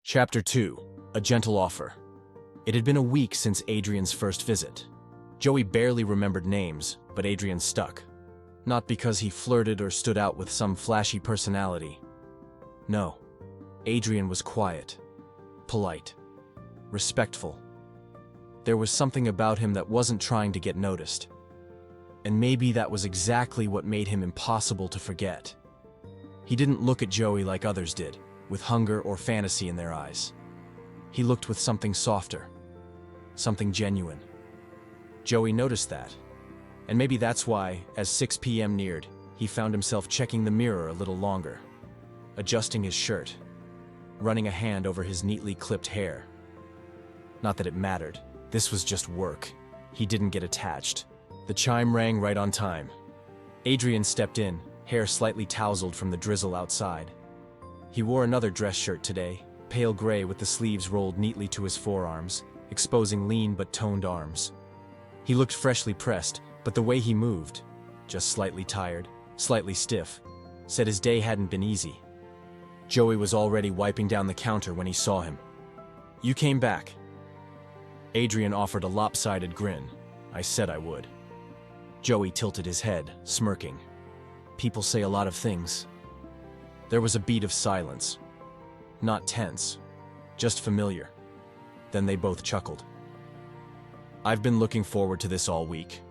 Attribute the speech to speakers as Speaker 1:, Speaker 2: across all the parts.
Speaker 1: Chapter 2. A Gentle Offer. It had been a week since Adrian's first visit. Joey barely remembered names, but Adrian stuck. Not because he flirted or stood out with some flashy personality. No. Adrian was quiet, polite, respectful. There was something about him that wasn't trying to get noticed. And maybe that was exactly what made him impossible to forget. He didn't look at Joey like others did, with hunger or fantasy in their eyes. He looked with something softer, something genuine. Joey noticed that, and maybe that's why, as 6 p.m. neared, he found himself checking the mirror a little longer, adjusting his shirt, running a hand over his neatly clipped hair. Not that it mattered. This was just work. He didn't get attached. The chime rang right on time. Adrian stepped in, hair slightly tousled from the drizzle outside. He wore another dress shirt today, pale gray with the sleeves rolled neatly to his forearms, exposing lean but toned arms. He looked freshly pressed, but the way he moved, just slightly tired, slightly stiff, said his day hadn't been easy. Joey was already wiping down the counter when he saw him. "You came back." Adrian offered a lopsided grin. "I said I would." Joey tilted his head, smirking. People say a lot of things. There was a beat of silence. Not tense, just familiar. Then they both chuckled. "I've been looking forward to this all week,"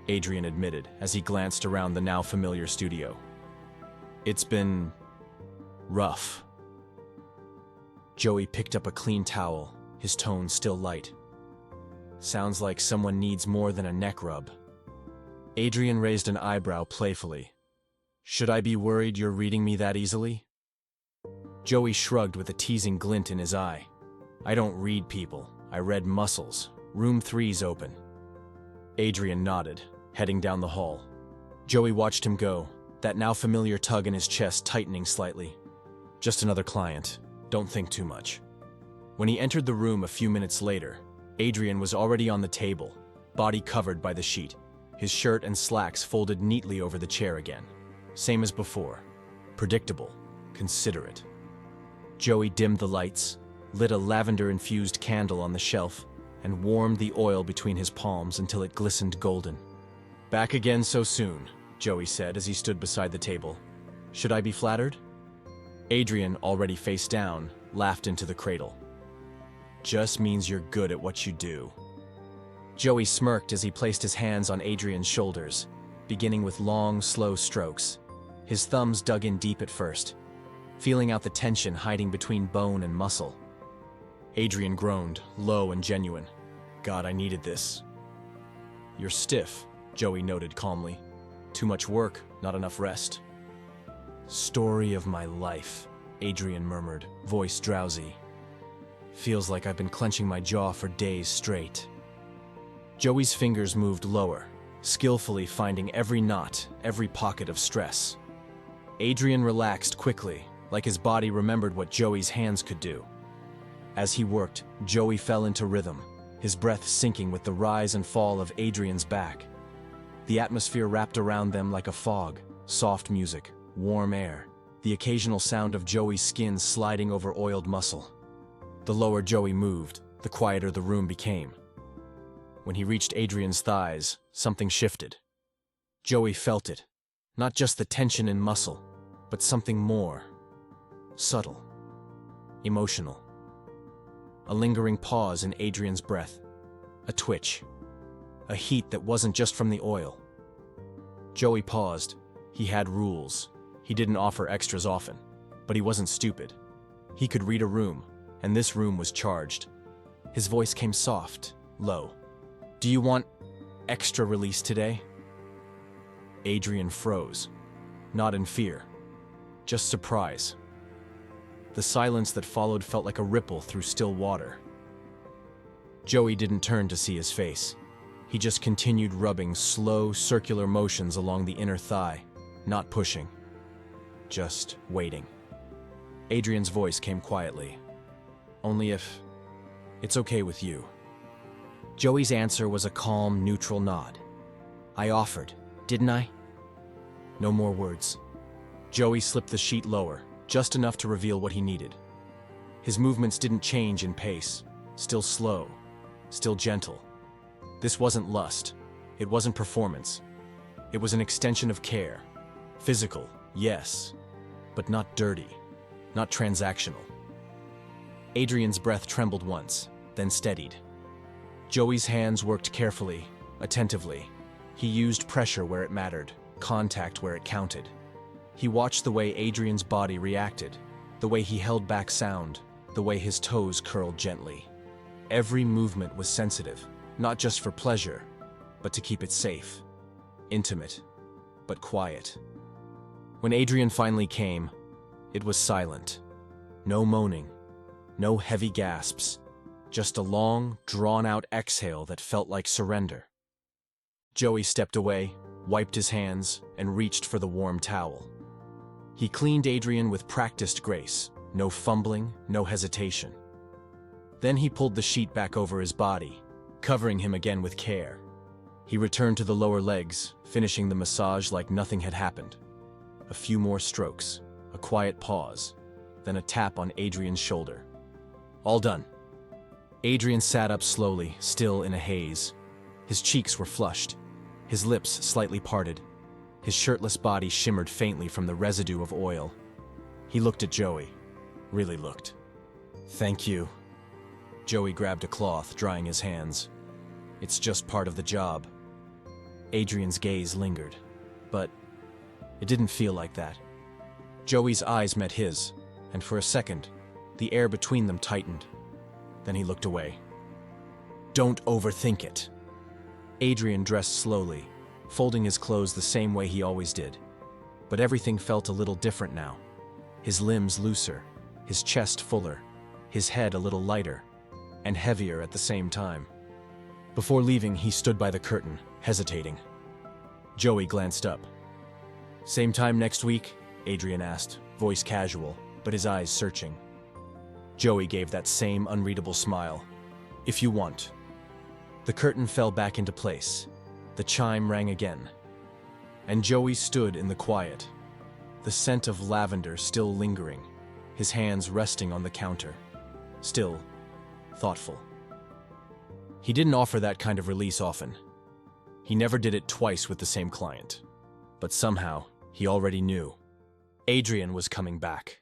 Speaker 1: Adrian admitted as he glanced around the now familiar studio. "It's been rough." Joey picked up a clean towel, his tone still light. "Sounds like someone needs more than a neck rub." Adrian raised an eyebrow playfully. "Should I be worried you're reading me that easily?" Joey shrugged with a teasing glint in his eye. "I don't read people. I read muscles. Room 3's open." Adrian nodded, heading down the hall. Joey watched him go, that now familiar tug in his chest tightening slightly. Just another client. Don't think too much. When he entered the room a few minutes later, Adrian was already on the table, body covered by the sheet, his shirt and slacks folded neatly over the chair again. Same as before. Predictable. Considerate. Joey dimmed the lights, lit a lavender-infused candle on the shelf, and warmed the oil between his palms until it glistened golden. "Back again so soon," Joey said as he stood beside the table. "Should I be flattered?" Adrian, already face down, laughed into the cradle. "Just means you're good at what you do." Joey smirked as he placed his hands on Adrian's shoulders, beginning with long, slow strokes. His thumbs dug in deep at first, feeling out the tension hiding between bone and muscle. Adrian groaned, low and genuine. "God, I needed this." "You're stiff," Joey noted calmly. "Too much work, not enough rest." "Story of my life," Adrian murmured, voice drowsy. "Feels like I've been clenching my jaw for days straight." Joey's fingers moved lower, skillfully finding every knot, every pocket of stress. Adrian relaxed quickly, like his body remembered what Joey's hands could do. As he worked, Joey fell into rhythm, his breath syncing with the rise and fall of Adrian's back. The atmosphere wrapped around them like a fog, soft music, warm air, the occasional sound of Joey's skin sliding over oiled muscle. The lower Joey moved, the quieter the room became. When he reached Adrian's thighs, something shifted. Joey felt it, not just the tension in muscle, but something more. Subtle. Emotional. A lingering pause in Adrian's breath. A twitch. A heat that wasn't just from the oil. Joey paused. He had rules. He didn't offer extras often, but he wasn't stupid. He could read a room, and this room was charged. His voice came soft, low. "Do you want extra release today?" Adrian froze. Not in fear. Just surprise. The silence that followed felt like a ripple through still water. Joey didn't turn to see his face. He just continued rubbing slow, circular motions along the inner thigh, not pushing. Just waiting. Adrian's voice came quietly. "Only if it's okay with you." Joey's answer was a calm, neutral nod. "I offered, didn't I?" No more words. Joey slipped the sheet lower, just enough to reveal what he needed. His movements didn't change in pace, still slow, still gentle. This wasn't lust. It wasn't performance. It was an extension of care. Physical, yes, but not dirty, not transactional. Adrian's breath trembled once, then steadied. Joey's hands worked carefully, attentively. He used pressure where it mattered, contact where it counted. He watched the way Adrian's body reacted, the way he held back sound, the way his toes curled gently. Every movement was sensitive, not just for pleasure, but to keep it safe, intimate, but quiet. When Adrian finally came, it was silent. No moaning, no heavy gasps, just a long, drawn-out exhale that felt like surrender. Joey stepped away, wiped his hands, and reached for the warm towel. He cleaned Adrian with practiced grace, no fumbling, no hesitation. Then he pulled the sheet back over his body, covering him again with care. He returned to the lower legs, finishing the massage like nothing had happened. A few more strokes, a quiet pause, then a tap on Adrian's shoulder. All done. Adrian sat up slowly, still in a haze. His cheeks were flushed, his lips slightly parted. His shirtless body shimmered faintly from the residue of oil. He looked at Joey, really looked. Thank you. Joey grabbed a cloth, drying his hands. It's just part of the job. Adrian's gaze lingered, but it didn't feel like that. Joey's eyes met his, and for a second, the air between them tightened. Then he looked away. Don't overthink it. Adrian dressed slowly, folding his clothes the same way he always did. But everything felt a little different now. His limbs looser, his chest fuller, his head a little lighter, and heavier at the same time. Before leaving, he stood by the curtain, hesitating. Joey glanced up. Same time next week? Adrian asked, voice casual, but his eyes searching. Joey gave that same unreadable smile. If you want. The curtain fell back into place. The chime rang again. And Joey stood in the quiet, the scent of lavender still lingering, his hands resting on the counter, still thoughtful. He didn't offer that kind of release often. He never did it twice with the same client. But somehow, he already knew. Adrian was coming back.